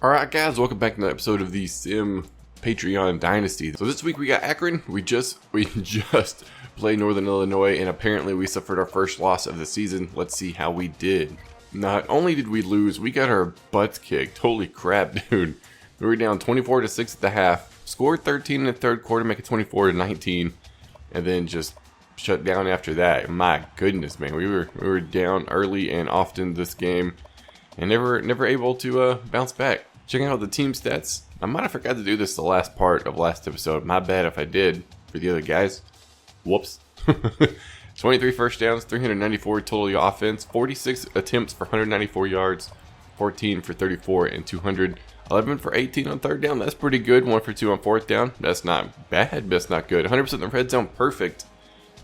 Alright guys, welcome back to another episode of the Sim Patreon Dynasty. So this week we got Akron. We just played Northern Illinois, and apparently we suffered our first loss of the season. Let's see how we did. Not only did we lose, we got our butts kicked. Holy crap, dude. We were down 24-6 at the half. Scored 13 in the third quarter, make it 24-19. And then just shut down after that. My goodness, man. We were down early and often this game. And never able to bounce back. Checking out the team stats. I might have forgot to do this the last part of last episode. My bad if I did for the other guys. Whoops. 23 first downs, 394 total offense, 46 attempts for 194 yards, 14 for 34 and 200, 11 for 18 on third down. That's pretty good. 1 for 2 on fourth down. That's not bad, but that's not good. 100% in the red zone, perfect.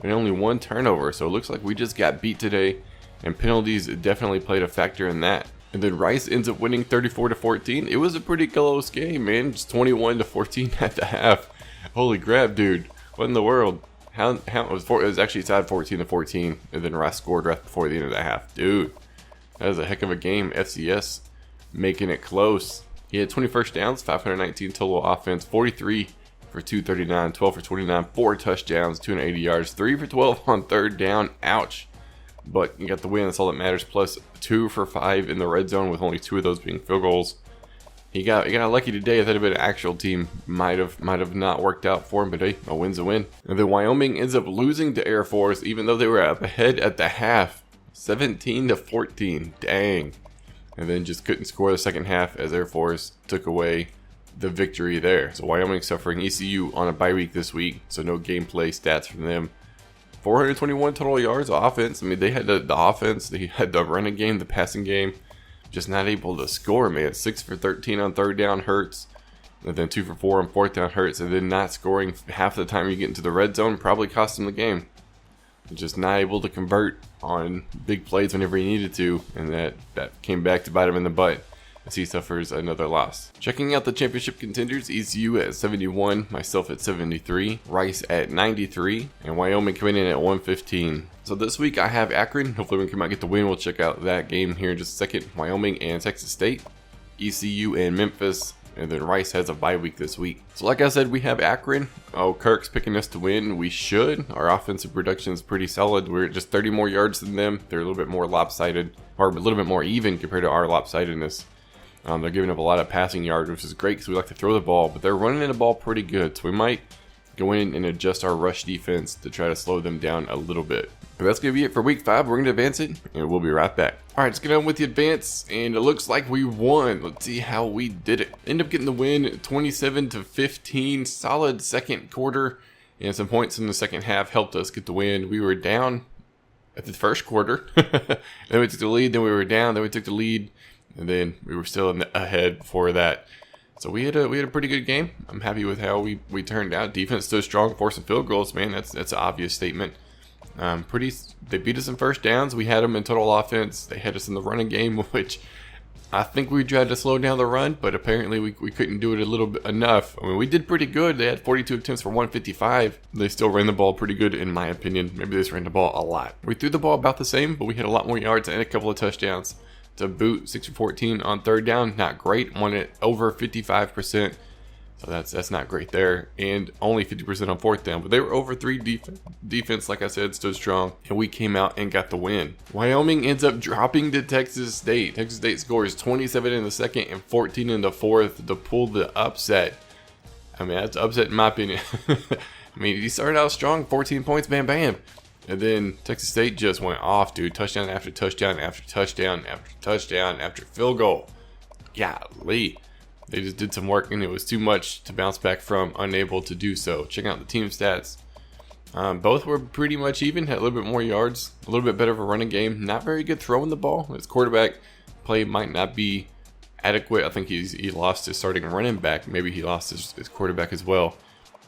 And only 1 turnover. So it looks like we just got beat today. And penalties definitely played a factor in that. And then Rice ends up winning 34-14. It was a pretty close game, man. Just 21-14 at the half. Holy crap, dude. What in the world? How it was actually tied 14-14, and then Rice scored right before the end of the half. Dude, that was a heck of a game. FCS making it close. He had 20 first downs, 519 total offense, 43 for 239, 12 for 29, 4 touchdowns, 280 yards, 3 for 12 on third down. Ouch. But you got the win, that's all that matters. Plus 2 for 5 in the red zone, with only 2 of those being field goals. He got lucky today. If that had been an actual team, might have not worked out for him. But hey, a win's a win. And then Wyoming ends up losing to Air Force, even though they were up ahead at the half, 17-14. Dang. And then just couldn't score the second half as Air Force took away the victory there. So Wyoming suffering. ECU on a bye week this week, so no gameplay stats from them. 421 total yards of offense. I mean, they had the offense, they had the running game, the passing game. Just not able to score, man. 6 for 13 on third down hurts. And then 2 for 4 on fourth down hurts. And then not scoring half the time you get into the red zone probably cost them the game. Just not able to convert on big plays whenever he needed to. And that came back to bite him in the butt as he suffers another loss. Checking out the championship contenders, ECU at 71, myself at 73, Rice at 93, and Wyoming coming in at 115. So this week I have Akron. Hopefully we can get the win. We'll check out that game here in just a second. Wyoming and Texas State, ECU and Memphis, and then Rice has a bye week this week. So like I said, we have Akron. Oh, Kirk's picking us to win. We should. Our offensive production is pretty solid. We're just 30 more yards than them. They're a little bit more lopsided, or a little bit more even compared to our lopsidedness. They're giving up a lot of passing yards, which is great because we like to throw the ball, but they're running the ball pretty good. So we might go in and adjust our rush defense to try to slow them down a little bit. But that's going to be it for week 5. We're going to advance it, and we'll be right back. All right, let's get on with the advance, and it looks like we won. Let's see how we did it. End up getting the win, 27-15. Solid second quarter, and some points in the second half helped us get the win. We were down at the first quarter. Then we took the lead, then we were down, then we took the lead. And then we were still ahead before that. So we had a pretty good game. I'm happy with how we turned out. Defense stood strong, forcing field goals. Man, that's an obvious statement. They beat us in first downs. We had them in total offense. They had us in the running game, which I think we tried to slow down the run, but apparently we couldn't do it a little bit enough. I mean, we did pretty good. They had 42 attempts for 155. They still ran the ball pretty good, in my opinion. Maybe they just ran the ball a lot. We threw the ball about the same, but we had a lot more yards and a couple of touchdowns. To boot, 6 for 14 on third down, not great. Won it over 55%, so that's not great there. And only 50% on fourth down, but they were over 3 defense, like I said, stood strong, and we came out and got the win. Wyoming ends up dropping to Texas State. Texas State scores 27 in the second and 14 in the fourth to pull the upset. I mean, that's upset in my opinion. I mean, he started out strong, 14 points, bam, bam. And then Texas State just went off, dude. Touchdown after touchdown after touchdown after touchdown after field goal. Golly. They just did some work, and it was too much to bounce back from, unable to do so. Check out the team stats. Both were pretty much even, had a little bit more yards, a little bit better of a running game. Not very good throwing the ball. His quarterback play might not be adequate. I think he lost his starting running back. Maybe he lost his quarterback as well.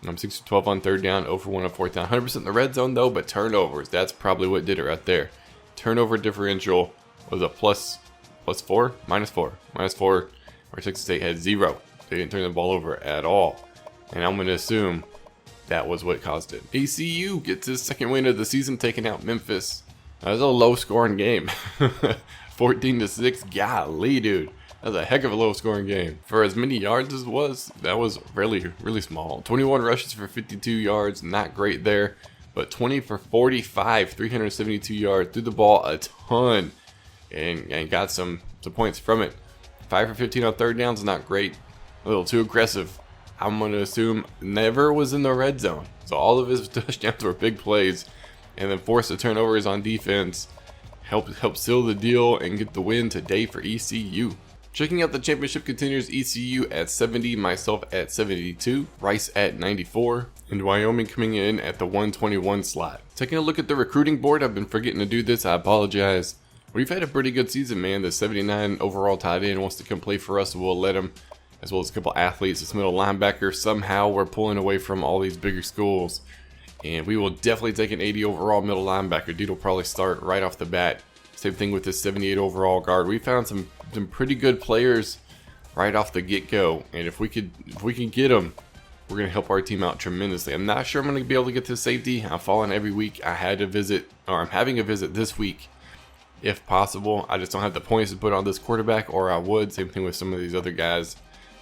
6 for 12 on third down, 0 for 1 on fourth down. 100% in the red zone, though, but turnovers. That's probably what did it right there. Turnover differential was a plus 4, minus 4. Minus 4, where Texas State had 0. They didn't turn the ball over at all. And I'm going to assume that was what caused it. ECU gets his second win of the season, taking out Memphis. That was a low-scoring game. 14-6. Golly, dude. That was a heck of a low scoring game. For as many yards as it was, that was really small. 21 rushes for 52 yards, not great there. But 20 for 45, 372 yards, threw the ball a ton and got some points from it. 5 for 15 on third downs, not great. A little too aggressive. I'm going to assume never was in the red zone. So all of his touchdowns were big plays. And then forced the turnovers on defense. Help seal the deal and get the win today for ECU. Checking out the championship contenders, ECU at 70, myself at 72, Rice at 94, and Wyoming coming in at the 121 slot. Taking a look at the recruiting board, I've been forgetting to do this, I apologize. We've had a pretty good season, man. The 79 overall tight end wants to come play for us, so we'll let him, as well as a couple athletes. This middle linebacker, somehow we're pulling away from all these bigger schools. And we will definitely take an 80 overall middle linebacker. Dude will probably start right off the bat. Same thing with this 78 overall guard. We found some pretty good players right off the get-go. And if we can get them, we're going to help our team out tremendously. I'm not sure I'm going to be able to get to safety. I'm falling every week. I'm having a visit this week if possible. I just don't have the points to put on this quarterback, or I would. Same thing with some of these other guys.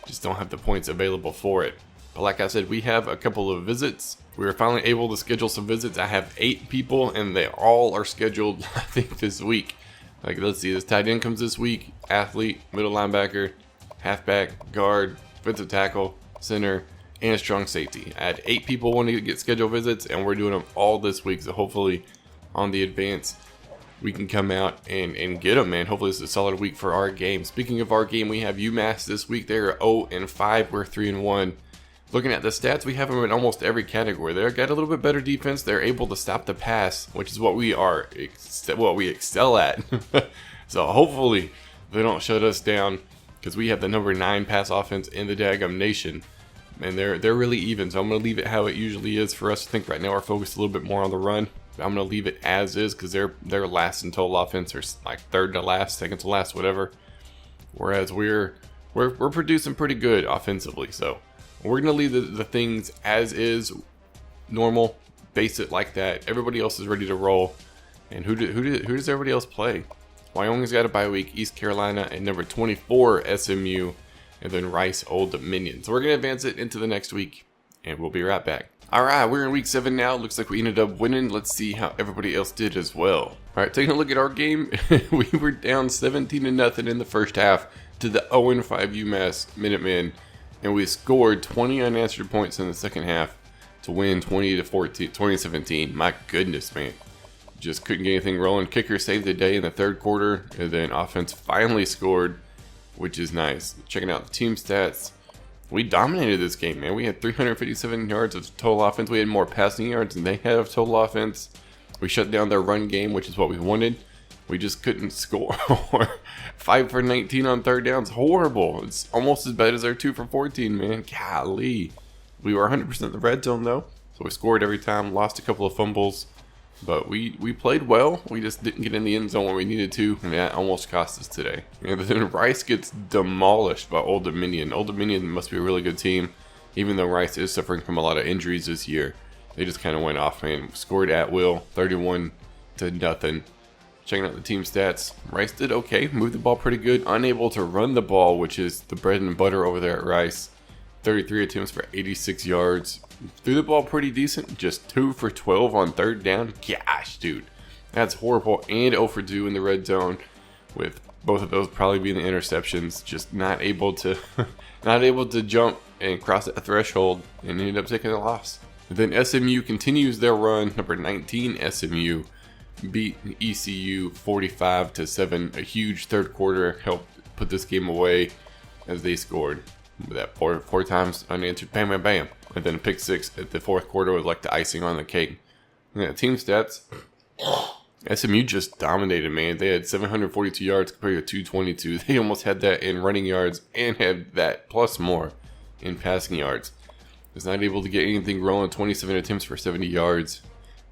Just don't have the points available for it. But like I said, we have a couple of visits. We were finally able to schedule some visits. I have 8 people, and they all are scheduled, I think, this week. Like, let's see, this tight end comes this week. Athlete, middle linebacker, halfback, guard, defensive tackle, center, and a strong safety. I had 8 people wanting to get scheduled visits, and we're doing them all this week. So hopefully, on the advance, we can come out and get them, man. Hopefully, this is a solid week for our game. Speaking of our game, we have UMass this week. They're 0-5. We're 3-1. Looking at the stats, we have them in almost every category. They've got a little bit better defense. They're able to stop the pass, which is what we excel at. So hopefully they don't shut us down, because we have the number 9 pass offense in the daggum nation, and they're really even. So I'm going to leave it how it usually is for us. I think right now we're focused a little bit more on the run. I'm going to leave it as is, because they're last in total offense, or like third to last, second to last, whatever. Whereas we're producing pretty good offensively. So we're going to leave the things as is, normal, base it like that. Everybody else is ready to roll. And who does everybody else play? Wyoming's got a bye week, East Carolina, and number 24, SMU, and then Rice, Old Dominion. So we're going to advance it into the next week, and we'll be right back. Alright, we're in week 7 now. Looks like we ended up winning. Let's see how everybody else did as well. Alright, taking a look at our game, we were down 17-0 in the first half to the 0-5 UMass Minutemen. And we scored 20 unanswered points in the second half to win 20-17. My goodness, man. Just couldn't get anything rolling. Kicker saved the day in the third quarter. And then offense finally scored, which is nice. Checking out the team stats. We dominated this game, man. We had 357 yards of total offense. We had more passing yards than they had of total offense. We shut down their run game, which is what we wanted. We just couldn't score. 5 for 19 on third downs. Horrible. It's almost as bad as our 2 for 14, man. Golly. We were 100% in the red zone, though. So we scored every time. Lost a couple of fumbles. But we played well. We just didn't get in the end zone when we needed to. And that almost cost us today. And then Rice gets demolished by Old Dominion. Old Dominion must be a really good team. Even though Rice is suffering from a lot of injuries this year. They just kind of went off, man. Scored at will. 31-0. Checking out the team stats, Rice did okay, moved the ball pretty good, unable to run the ball, which is the bread and butter over there at Rice. 33 attempts for 86 yards. Threw the ball pretty decent, just 2 for 12 on third down. Gosh, dude, that's horrible. And 0 for 2 in the red zone, with both of those probably being the interceptions. Just not able to jump and cross that threshold, and ended up taking a loss. And then SMU continues their run. Number 19 SMU beat ECU 45-7. A huge third quarter helped put this game away as they scored that four times unanswered, bam, bam, bam. And then a pick 6 at the fourth quarter was like the icing on the cake. Yeah, team stats. SMU just dominated, man. They had 742 yards compared to 222. They almost had that in running yards and had that plus more in passing yards. Was not able to get anything rolling. 27 attempts for 70 yards.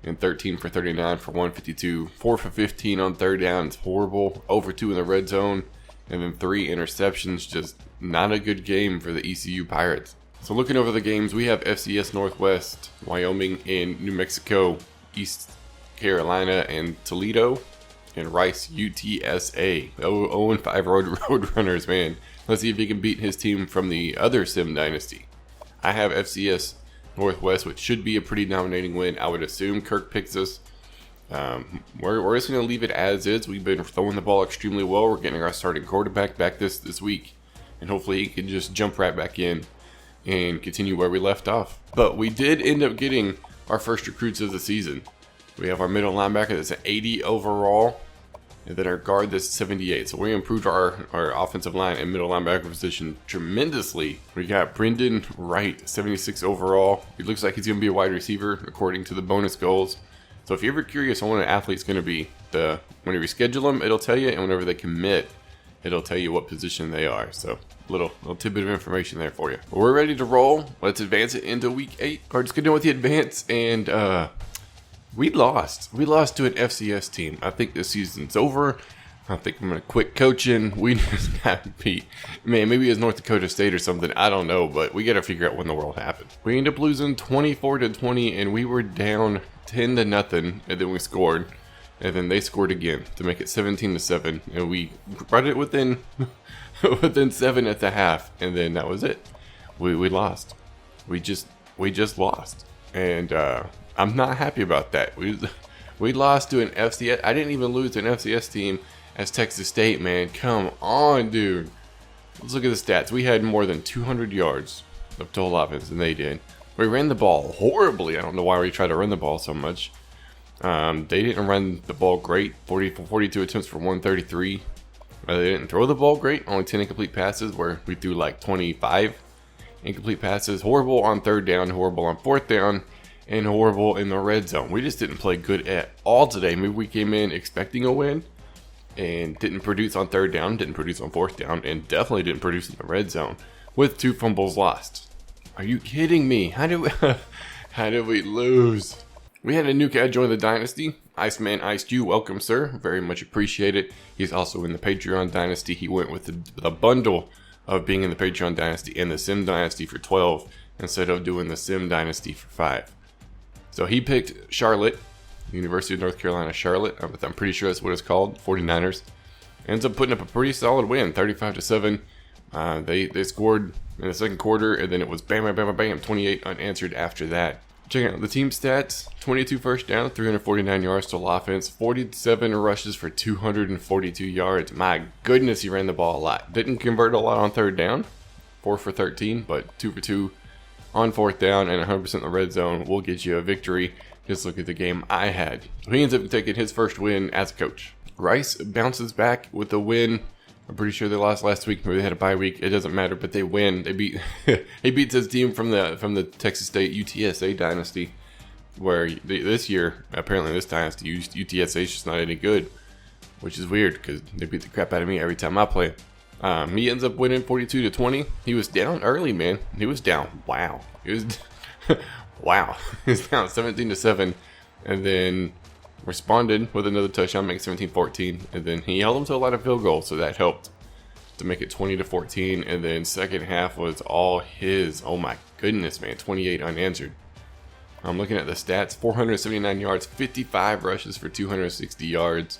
And 13 for 39 for 152. 4 for 15 on third down. It's horrible. 0 for 2 in the red zone. And then 3 interceptions. Just not a good game for the ECU Pirates. So looking over the games, we have FCS Northwest, Wyoming, and New Mexico, East Carolina, and Toledo. and Rice UTSA. 0-5 Roadrunners, man. Let's see if he can beat his team from the other Sim Dynasty. I have FCS Northwest, which should be a pretty dominating win. I would assume Kirk picks us. We're just going to leave it as is. We've been throwing the ball extremely well. We're getting our starting quarterback back this week. And hopefully he can just jump right back in and continue where we left off. But we did end up getting our first recruits of the season. We have our middle linebacker that's an 80 overall. And then our guard that's 78. So we improved our offensive line and middle linebacker position tremendously. We got Brendan Wright, 76 overall. He looks like he's going to be a wide receiver according to the bonus goals. So if you're ever curious on what an athlete's going to be, whenever you schedule them, it'll tell you. And whenever they commit, it'll tell you what position they are. So little tidbit of information there for you. But we're ready to roll. Let's advance it into week 8. We're just going to go with the advance. And we lost. We lost to an FCS team. I think this season's over. I think I'm going to quit coaching. We just got beat. Man, maybe it's North Dakota State or something. I don't know. But we got to figure out when the world happened. We ended up losing 24-20. And we were down 10-0, and then we scored, and then they scored again to make it 17-7, and we brought it within 7 at the half, and then that was it. We lost. We just lost, and I'm not happy about that. We lost to an FCS. I didn't even lose to an FCS team as Texas State, man. Come on, dude. Let's look at the stats. We had more than 200 yards of total offense, and they did. We ran the ball horribly. I don't know why we tried to run the ball so much. They didn't run the ball great. 42 attempts for 133. They didn't throw the ball great. Only 10 incomplete passes, where we threw like 25 incomplete passes. Horrible on third down, horrible on fourth down, and horrible in the red zone. We just didn't play good at all today. Maybe we came in expecting a win and didn't produce on third down, didn't produce on fourth down, and definitely didn't produce in the red zone with 2 fumbles lost. Are you kidding me? How did we lose? We had a new cat join the Dynasty. Iceman Iced You, welcome, sir. Very much appreciate it. He's also in the Patreon Dynasty. He went with the bundle of being in the Patreon Dynasty and the Sim Dynasty for 12 instead of doing the Sim Dynasty for 5. So he picked Charlotte, University of North Carolina, Charlotte. I'm pretty sure that's what it's called, 49ers. Ends up putting up a pretty solid win, 35-7. They scored in the second quarter, and then it was bam, bam, bam, bam, 28 unanswered after that. Check out the team stats: 22 first down, 349 yards total offense, 47 rushes for 242 yards. My goodness, he ran the ball a lot. Didn't convert a lot on third down, 4 for 13, but 2 for 2 on fourth down, and 100% in the red zone will get you a victory. Just look at the game I had. He ends up taking his first win as a coach. Rice bounces back with a win. I'm pretty sure they lost last week. Maybe they had a bye week. It doesn't matter, but they win. They beat. He beats his team from the Texas State UTSA Dynasty, where this year apparently this dynasty UTSA is just not any good, which is weird because they beat the crap out of me every time I play. He ends up winning 42-20. He was down early, man. He was down. Wow. He was wow. He was down 17-7, and then responded with another touchdown, make it 17-14, and then he held them to a lot of field goals, so that helped to make it 20-14, and then second half was all his. Oh my goodness, man, 28 unanswered. I'm looking at the stats: 479 yards, 55 rushes for 260 yards,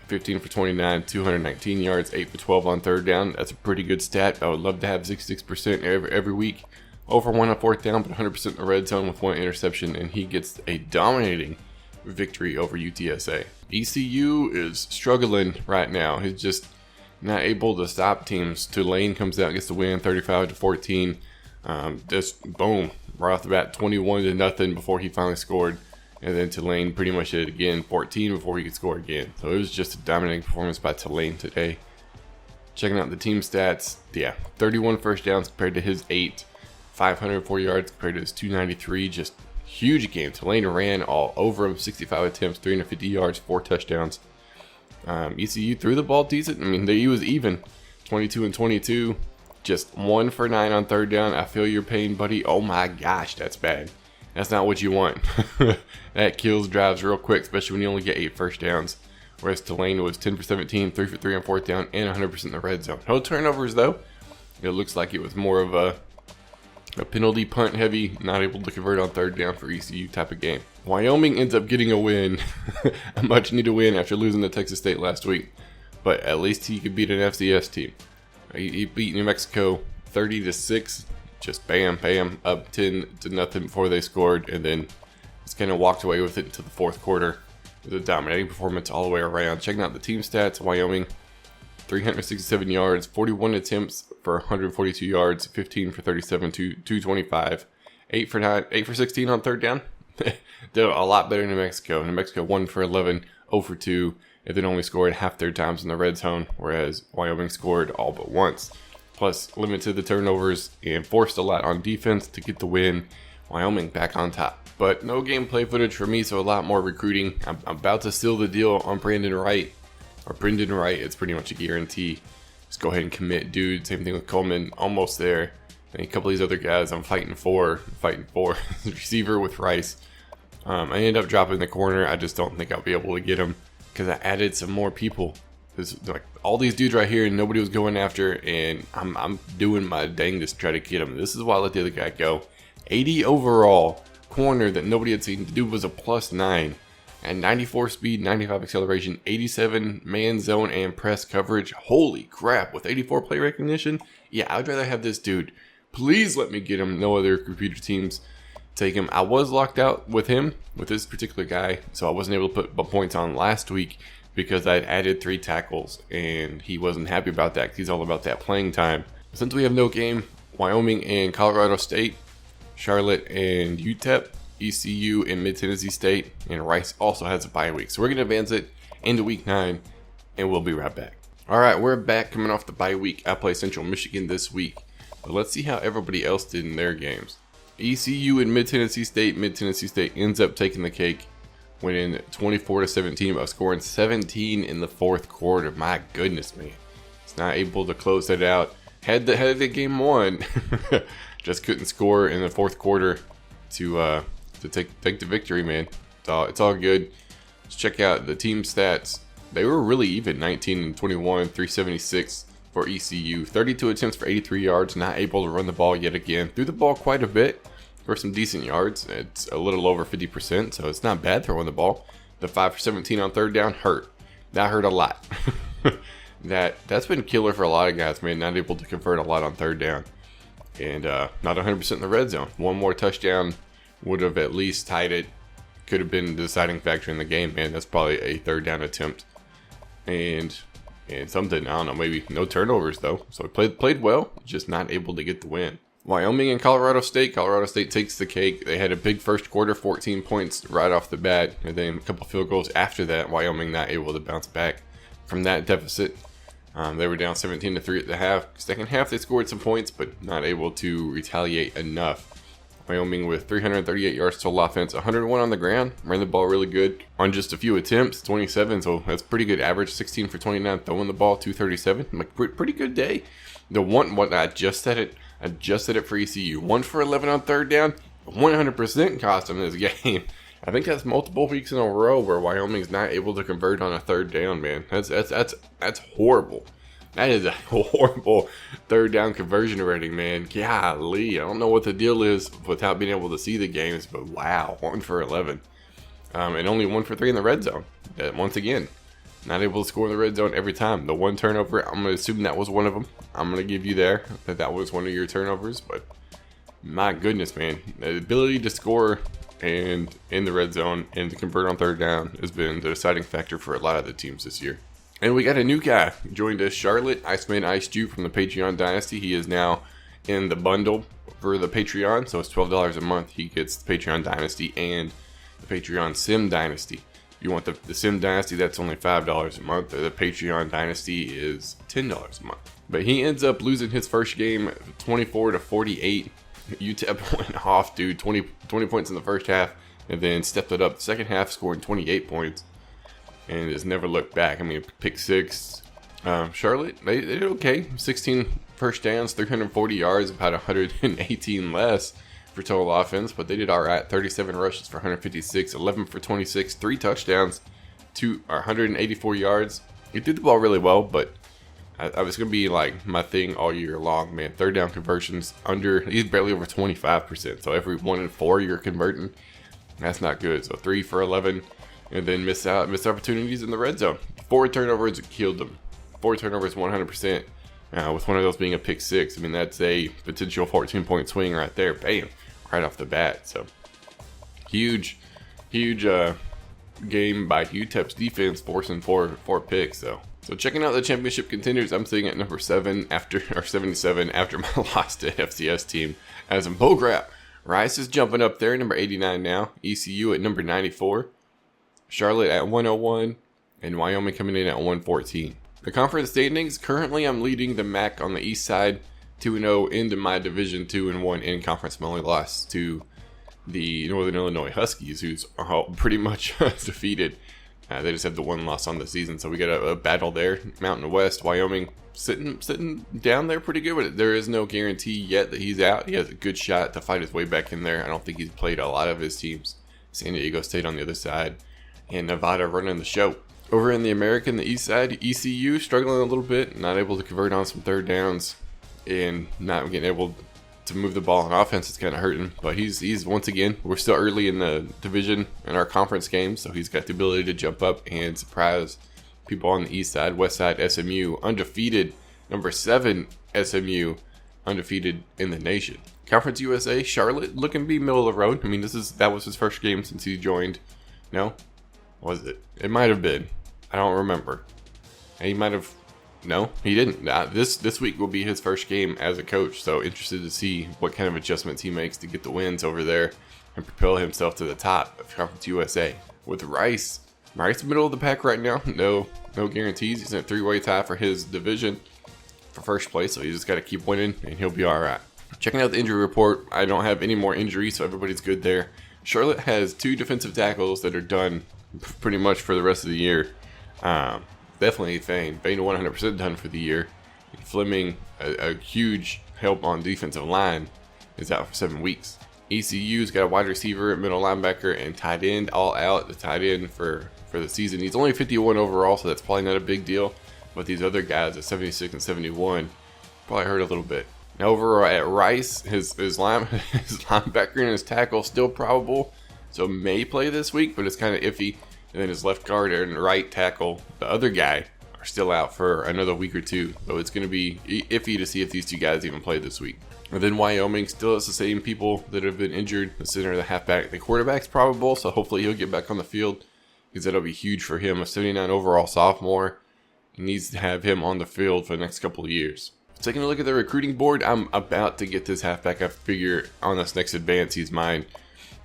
15 for 29, 219 yards, 8 for 12 on third down. That's a pretty good stat. I would love to have 66% every week. Over 1 on fourth down, but 100% in the red zone with 1 interception, and he gets a dominating victory over UTSA. ECU is struggling right now. He's just not able to stop teams. Tulane comes out, gets the win, 35-14. Just boom, right off the bat, 21-0 before he finally scored. And then Tulane pretty much did it again, 14 before he could score again. So it was just a dominating performance by Tulane today. Checking out the team stats, yeah, 31 first downs compared to his 8, 504 yards compared to his 293. Just huge game. Tulane ran all over him, 65 attempts, 350 yards, 4 touchdowns. ECU threw the ball decent. I mean, he was even, 22-22, just 1 for 9 on third down. I feel your pain, buddy. Oh my gosh, that's bad. That's not what you want. That kills drives real quick, especially when you only get 8 first downs. Whereas Tulane was 10 for 17, 3 for 3 on fourth down, and 100% in the red zone. No turnovers, though. It looks like it was more of A penalty punt heavy, not able to convert on third down for ECU type of game. Wyoming ends up getting a win, a much needed win after losing to Texas State last week. But at least he could beat an FCS team. He beat New Mexico 30-6, just bam, bam, up 10-0 before they scored, and then just kind of walked away with it into the fourth quarter. It was a dominating performance all the way around. Checking out the team stats, Wyoming, 367 yards, 41 attempts for 142 yards, 15 for 37, 225, 8 for 16 on third down. Did a lot better than New Mexico. New Mexico 1 for 11, 0 for 2, and then only scored half their times in the red zone, whereas Wyoming scored all but once. Plus, limited the turnovers and forced a lot on defense to get the win. Wyoming back on top. But no gameplay footage for me, so a lot more recruiting. I'm about to seal the deal on Brendan Wright. It's pretty much a guarantee. Just go ahead and commit, dude. Same thing with Coleman, almost there. And a couple of these other guys I'm fighting for. Receiver with Rice. I ended up dropping the corner. I just don't think I'll be able to get him because I added some more people. There's like all these dudes right here and nobody was going after, and I'm doing my dangest to try to get him. This is why I let the other guy go. 80 overall corner that nobody had seen. The dude was a +9 and 94 speed, 95 acceleration, 87 man zone and press coverage. Holy crap, with 84 play recognition. Yeah, I'd rather have this dude. Please let me get him. No other computer teams take him. I was locked out with him, with this particular guy, so I wasn't able to put points on last week because I'd added 3 tackles, and he wasn't happy about that because he's all about that playing time. Since we have no game, Wyoming and Colorado State, Charlotte and UTEP, ECU and Mid-Tennessee State, and Rice also has a bye week. So we're going to advance it into week 9, and we'll be right back. All right, we're back coming off the bye week. I play Central Michigan this week. But let's see how everybody else did in their games. ECU and Mid-Tennessee State. Mid-Tennessee State ends up taking the cake, winning 24-17 by scoring 17 in the fourth quarter. My goodness, man. It's not able to close that out. Had the game won. Just couldn't score in the fourth quarter to take the victory, man. It's all good. Let's check out the team stats. They were really even, 19-21, 376 for ECU. 32 attempts for 83 yards, not able to run the ball yet again. Threw the ball quite a bit for some decent yards. It's a little over 50%, so it's not bad throwing the ball. The 5 for 17 on third down hurt. That hurt a lot. That's been killer for a lot of guys, man. Not able to convert a lot on third down. And not 100% in the red zone. One more touchdown would have at least tied it. Could have been the deciding factor in the game, man. That's probably a third down attempt. And something, I don't know, maybe no turnovers though. So he played well, just not able to get the win. Wyoming and Colorado State. Colorado State takes the cake. They had a big first quarter, 14 points right off the bat, and then a couple field goals after that. Wyoming not able to bounce back from that deficit. They were down 17-3 at the half. Second half, they scored some points, but not able to retaliate enough. Wyoming with 338 yards total offense, 101 on the ground. Ran the ball really good on just a few attempts, 27, so that's pretty good average. 16 for 29 throwing the ball, 237. Like pretty good day. The one, what I just said it for ECU. 1 for 11 on third down, 100% cost them this game. I think that's multiple weeks in a row where Wyoming's not able to convert on a third down, man. That's horrible. That is a horrible third down conversion rating, man. Golly, I don't know what the deal is without being able to see the games, but wow, 1 for 11. And only 1 for 3 in the red zone. Once again, not able to score in the red zone every time. The one turnover, I'm going to assume that was one of them. I'm going to give you there that was one of your turnovers, but my goodness, man. The ability to score and in the red zone and to convert on third down has been the deciding factor for a lot of the teams this year. And we got a new guy joined us, Charlotte, Iceman Ice Jew from the Patreon Dynasty. He is now in the bundle for the Patreon, so it's $12 a month. He gets the Patreon Dynasty and the Patreon Sim Dynasty. If you want the Sim Dynasty, that's only $5 a month. The Patreon Dynasty is $10 a month. But he ends up losing his first game 24-48. UTEP went off, dude. 20 points in the first half, and then stepped it up the second half, scoring 28 points. And has never looked back. I mean, pick 6. Charlotte, they did okay. 16 first downs, 340 yards, about 118 less for total offense. But they did all right. 37 rushes for 156, 11 for 26, 3 touchdowns, 184 yards. He threw the ball really well, but I was going to be like my thing all year long, man. Third down conversions he's barely over 25%. So every 1 in 4 you're converting, that's not good. So 3 for 11, and then missed opportunities in the red zone. 4 turnovers killed them. 4 turnovers, 100%. With one of those being a pick 6. I mean, that's a potential 14-point swing right there. Bam, right off the bat. So huge game by UTEP's defense, forcing four picks. So checking out the championship contenders, I'm sitting at number 77 after my loss to FCS team. As in bullcrap, Rice is jumping up there, number 89 now. ECU at number 94. Charlotte at 101. And Wyoming coming in at 114. The conference standings, currently I'm leading the MAC on the east side, 2-0 into my division, 2-1 in conference. My only loss to the Northern Illinois Huskies, who's pretty much defeated. They just have the 1 loss on the season, so we got a battle there. Mountain West, Wyoming sitting down there pretty good, but there is no guarantee yet that he's out. He has a good shot to fight his way back in there. I don't think he's played a lot of his teams. San Diego State on the other side, and Nevada running the show. Over in the American, the east side, ECU struggling a little bit, not able to convert on some third downs, and not getting able to move the ball on offense. It's kind of hurting, but he's once again, we're still early in the division in our conference games, so he's got the ability to jump up and surprise people on the east side. West side, SMU undefeated, number 7 SMU undefeated in the nation. Conference USA, Charlotte looking to be middle of the road. I mean, that was his first game since he joined. No, was it? It might have been. I don't remember. He might have. No, he didn't. This week will be his first game as a coach, so interested to see what kind of adjustments he makes to get the wins over there and propel himself to the top of Conference USA. With Rice middle of the pack right now. No guarantees. He's in a 3-way tie for his division for first place, so he's just got to keep winning and he'll be all right. Checking out the injury report, I don't have any more injuries, so everybody's good there. Charlotte has 2 defensive tackles that are done pretty much for the rest of the year. Definitely Fane 100% done for the year. Fleming, a huge help on defensive line, is out for 7 weeks. ECU's got a wide receiver, middle linebacker, and tight end all out. The tight end for the season. He's only 51 overall, so that's probably not a big deal. But these other guys at 76 and 71 probably hurt a little bit. Now over at Rice, his linebacker and his tackle still probable, so may play this week, but it's kind of iffy. And then his left guard and right tackle, the other guy, are still out for another week or 2. So it's going to be iffy to see if these 2 guys even play this week. And then Wyoming still has the same people that have been injured. The center, the halfback, the quarterback's probable, so hopefully he'll get back on the field because that'll be huge for him. A 79 overall sophomore. He needs to have him on the field for the next couple of years. Taking a look at the recruiting board, I'm about to get this halfback. I figure on this next advance, he's mine.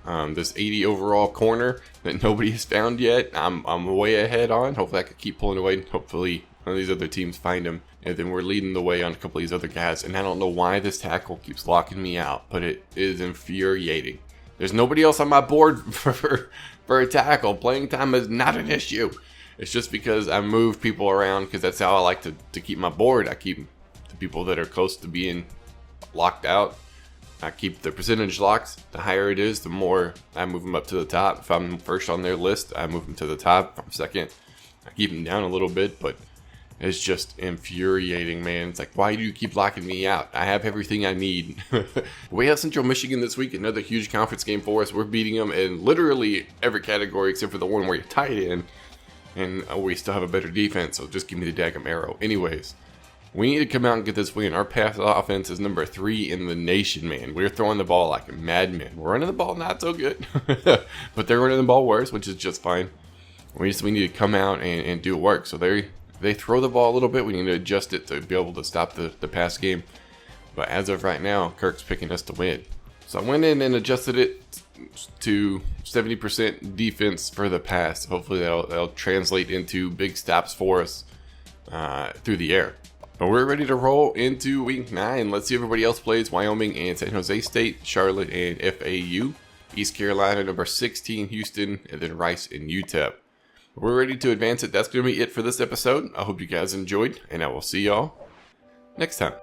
This 80 overall corner that nobody has found yet, I'm way ahead on. Hopefully I can keep pulling away. Hopefully one of these other teams find him. And then we're leading the way on a couple of these other guys. And I don't know why this tackle keeps locking me out, but it is infuriating. There's nobody else on my board for a tackle. Playing time is not an issue. It's just because I move people around because that's how I like to keep my board. I keep the people that are close to being locked out. I keep the percentage locked. The higher it is, the more I move them up to the top. If I'm first on their list, I move them to the top. If I'm second, I keep them down a little bit, but it's just infuriating, man. It's like, why do you keep locking me out? I have everything I need. We have Central Michigan this week, another huge conference game for us. We're beating them in literally every category except for the one where you're tight in, and we still have a better defense, so just give me the daggum arrow. Anyways, we need to come out and get this win. Our pass offense is number 3 in the nation, man. We're throwing the ball like a madman. We're running the ball not so good, but they're running the ball worse, which is just fine. We need to come out and do work. So they throw the ball a little bit. We need to adjust it to be able to stop the pass game. But as of right now, Kirk's picking us to win. So I went in and adjusted it to 70% defense for the pass. Hopefully that'll translate into big stops for us through the air. But we're ready to roll into week 9. Let's see if everybody else plays. Wyoming and San Jose State, Charlotte and FAU, East Carolina, number 16, Houston, and then Rice and UTEP. We're ready to advance it. That's going to be it for this episode. I hope you guys enjoyed, and I will see y'all next time.